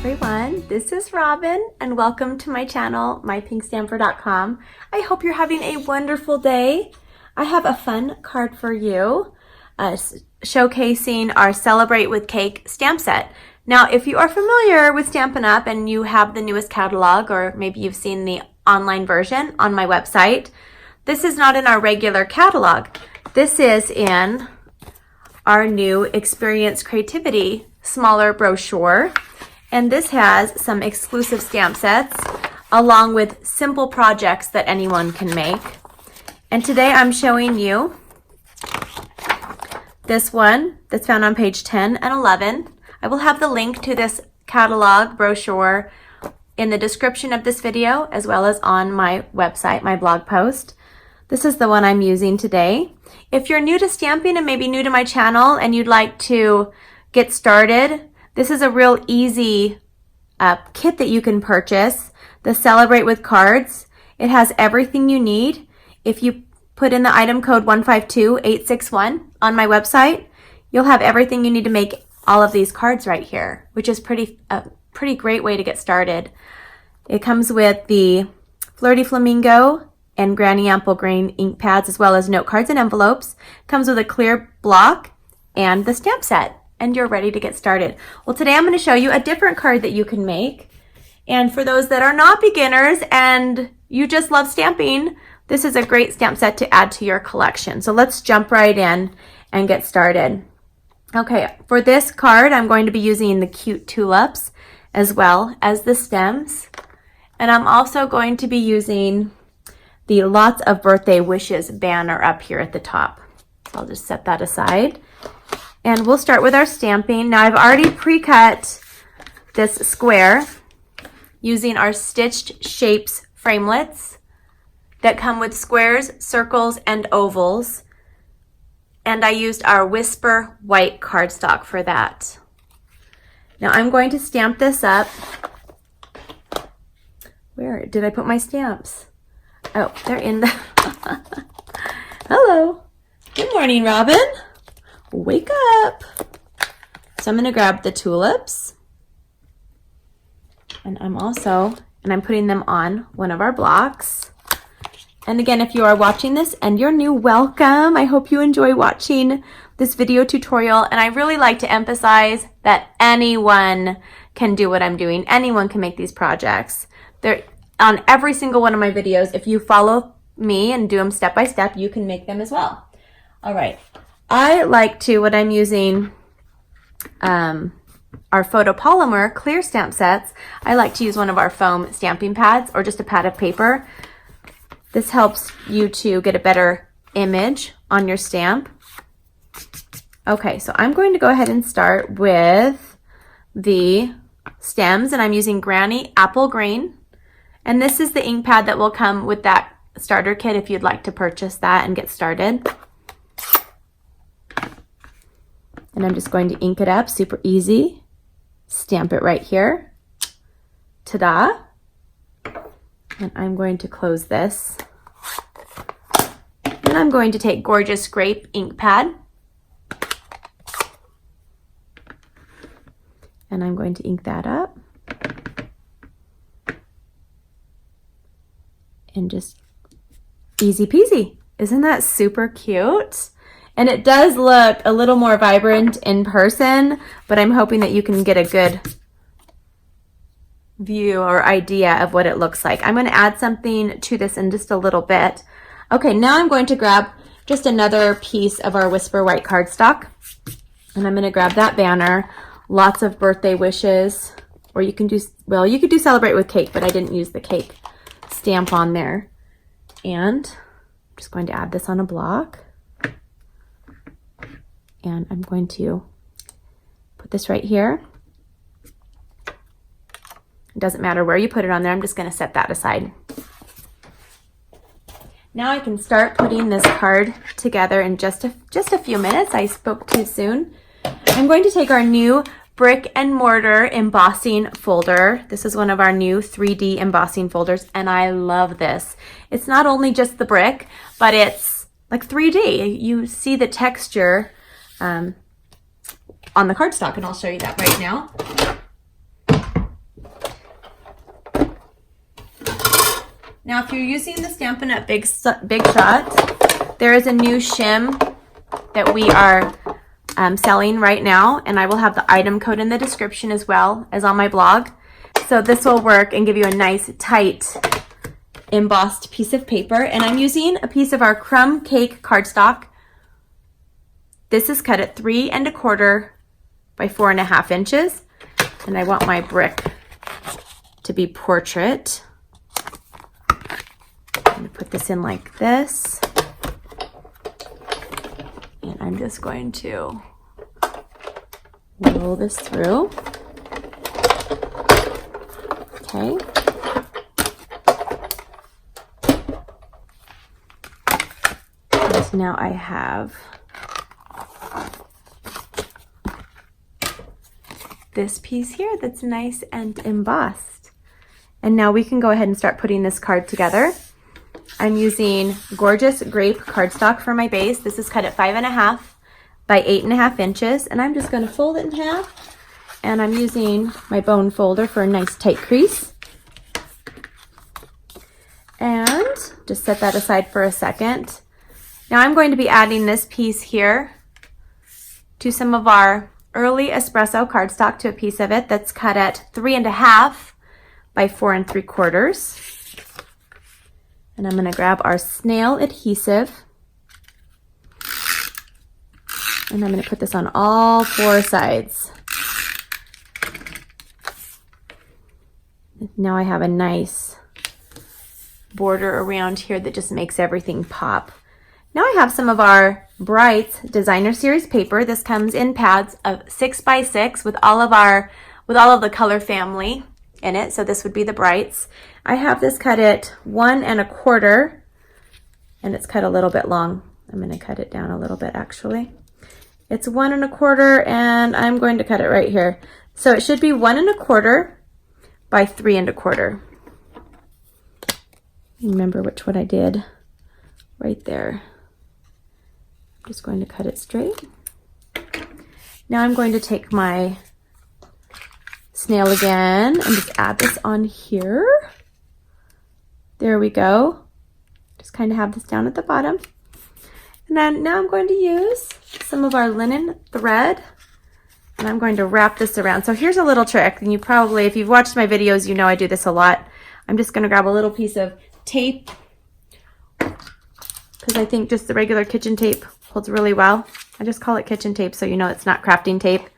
everyone, this is Robyn and welcome to my channel, mypinkstamper.com. I hope you're having a wonderful day. I have a fun card for you showcasing our Celebrate with Cake stamp set. Now, if you are familiar with Stampin' Up! And you have the newest catalog, or maybe you've seen the online version on my website, this is not in our regular catalog. This is in our new Experience Creativity smaller brochure. And this has some exclusive stamp sets along with simple projects that anyone can make. And today I'm showing you this one that's found on page 10 and 11. I will have the link to this catalog brochure in the description of this video as well as on my website, my blog post. This is the one I'm using today. If you're new to stamping and maybe new to my channel and you'd like to get started, this is a real easy kit that you can purchase. The Celebrate with Cards. It has everything you need. If you put in the item code 152861 on my website, you'll have everything you need to make all of these cards right here, which is a pretty great way to get started. It comes with the Flirty Flamingo and Granny Ample Grain ink pads as well as note cards and envelopes. Comes with a clear block and the stamp set, and you're ready to get started. Well, today I'm going to show you a different card that you can make. And for those that are not beginners and you just love stamping, this is a great stamp set to add to your collection. So let's jump right in and get started. Okay, for this card, I'm going to be using the cute tulips as well as the stems. And I'm also going to be using the Lots of Birthday Wishes banner up here at the top. So I'll just set that aside. And we'll start with our stamping. Now I've already pre-cut this square using our Stitched Shapes framelits that come with squares, circles, and ovals. And I used our Whisper white cardstock for that. Now I'm going to stamp this up. Where did I put my stamps? Oh, they're in the... Hello. Good morning, Robyn. Wake up. So I'm going to grab the tulips. And I'm putting them on one of our blocks. And again, if you are watching this and you're new, welcome. I hope you enjoy watching this video tutorial. And I really like to emphasize that anyone can do what I'm doing. Anyone can make these projects. They're on every single one of my videos. If you follow me and do them step by step, you can make them as well. All right. I like to, when I'm using our photopolymer clear stamp sets, I like to use one of our foam stamping pads or just a pad of paper. This helps you to get a better image on your stamp. Okay, so I'm going to go ahead and start with the stems, and I'm using Granny Apple Green. And this is the ink pad that will come with that starter kit if you'd like to purchase that and get started. And I'm just going to ink it up, super easy. Stamp it right here. Ta-da! And I'm going to close this. And I'm going to take Gorgeous Grape ink pad. And I'm going to ink that up. And just easy peasy. Isn't that super cute? And it does look a little more vibrant in person, but I'm hoping that you can get a good view or idea of what it looks like. I'm going to add something to this in just a little bit. Okay, now I'm going to grab just another piece of our Whisper white cardstock. And I'm going to grab that banner, Lots of Birthday Wishes, or you can do, well, you could do Celebrate with Cake, but I didn't use the cake stamp on there. And I'm just going to add this on a block. And I'm going to put this right here. It doesn't matter where you put it on there. I'm just going to set that aside. Now I can start putting this card together in just a few minutes. I spoke too soon. I'm going to take our new Brick and Mortar embossing folder. This is one of our new 3D embossing folders, and I love this. It's not only just the brick, but it's like 3D. You see the texture on the cardstock, and I'll show you that right now. Now, if you're using the Stampin' Up! Big Shot, there is a new shim that we are selling right now, and I will have the item code in the description as well as on my blog. So this will work and give you a nice, tight, embossed piece of paper. And I'm using a piece of our CRUMB cake cardstock. This is cut at 3 1/4 by 4 1/2 inches. And I want my brick to be portrait. I'm going to put this in like this. And I'm just going to roll this through. Okay. And now I have this piece here that's nice and embossed. And now we can go ahead and start putting this card together. I'm using gorgeous grape cardstock for my base. This is cut at 5 1/2 by 8 1/2 inches. And I'm just going to fold it in half. And I'm using my bone folder for a nice tight crease. And just set that aside for a second. Now I'm going to be adding this piece here to some of our early espresso cardstock, to a piece of it that's cut at 3 1/2 by 4 3/4. And I'm going to grab our snail adhesive, and I'm going to put this on all 4 sides. Now I have a nice border around here that just makes everything pop. Now I have some of our Brights Designer Series paper. This comes in pads of 6 by 6 with all of the color family in it. So this would be the Brights. I have this cut at 1 1/4, and it's cut a little bit long. I'm going to cut it down a little bit actually. It's 1 1/4, and I'm going to cut it right here. So it should be 1 1/4 by 3 1/4. Remember which one I did right there. I'm just going to cut it straight. Now I'm going to take my snail again and just add this on here. There we go. Just kind of have this down at the bottom. And then now I'm going to use some of our linen thread, and I'm going to wrap this around. So here's a little trick, and you probably, if you've watched my videos, you know I do this a lot. I'm just going to grab a little piece of tape, because I think just the regular kitchen tape holds really well. I just call it kitchen tape so you know it's not crafting tape.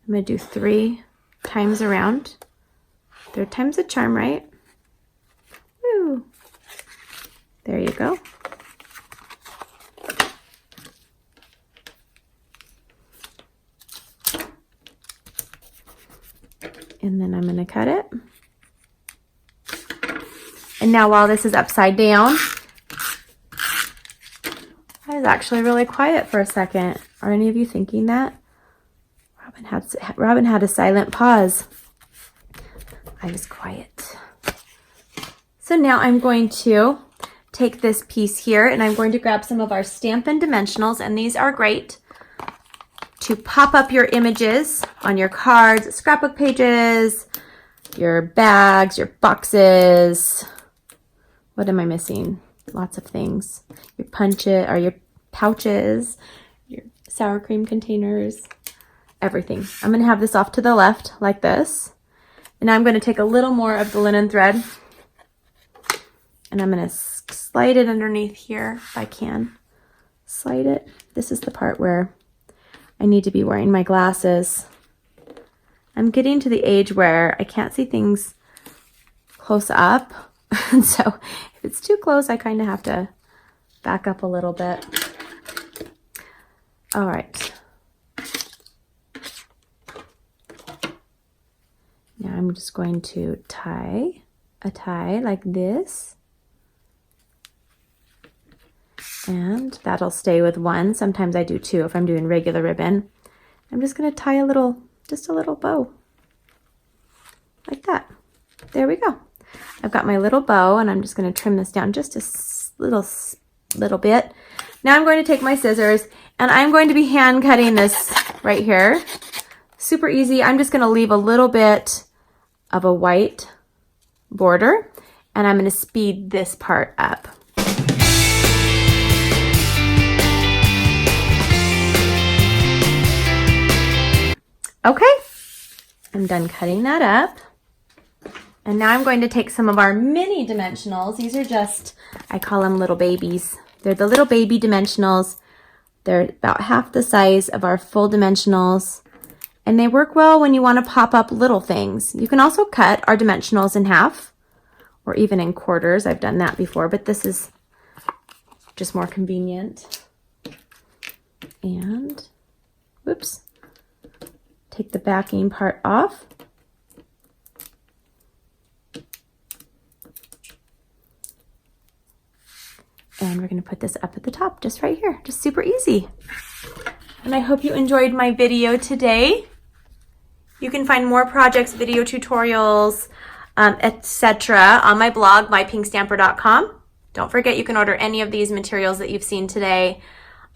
I'm going to do 3 times around. 3rd time's a charm, right? Woo! There you go. And then I'm going to cut it. And now while this is upside down, I was actually really quiet for a second. Are any of you thinking that? Robyn had a silent pause. I was quiet. So now I'm going to take this piece here, and I'm going to grab some of our Stampin' Dimensionals, and these are great to pop up your images on your cards, scrapbook pages, your bags, your boxes. What am I missing? Lots of things. Your punches, or your pouches, your sour cream containers, everything. I'm going to have this off to the left like this. And now I'm going to take a little more of the linen thread, and I'm going to slide it underneath here if I can. Slide it. This is the part where I need to be wearing my glasses. I'm getting to the age where I can't see things close up. And so if it's too close, I kind of have to back up a little bit. All right. Now I'm just going to tie a tie like this. And that'll stay with 1. Sometimes I do 2 if I'm doing regular ribbon. I'm just going to tie just a little bow. Like that. There we go. I've got my little bow, and I'm just going to trim this down just a little bit. Now I'm going to take my scissors, and I'm going to be hand cutting this right here. Super easy. I'm just going to leave a little bit of a white border, and I'm going to speed this part up. Okay, I'm done cutting that up. And now I'm going to take some of our mini dimensionals. These are just, I call them little babies. They're the little baby dimensionals. They're about half the size of our full dimensionals. And they work well when you want to pop up little things. You can also cut our dimensionals in half or even in quarters. I've done that before, but this is just more convenient. And, whoops, take the backing part off. And we're going to put this up at the top, just right here, just super easy. And I hope you enjoyed my video today. You can find more projects, video tutorials, etc. on my blog, mypinkstamper.com. Don't forget you can order any of these materials that you've seen today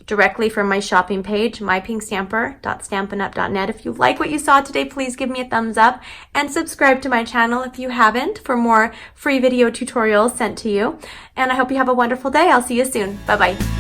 directly from my shopping page, mypinkstamper.stampinup.net. If you like what you saw today, please give me a thumbs up and subscribe to my channel if you haven't for more free video tutorials sent to you. And I hope you have a wonderful day. I'll see you soon. Bye-bye.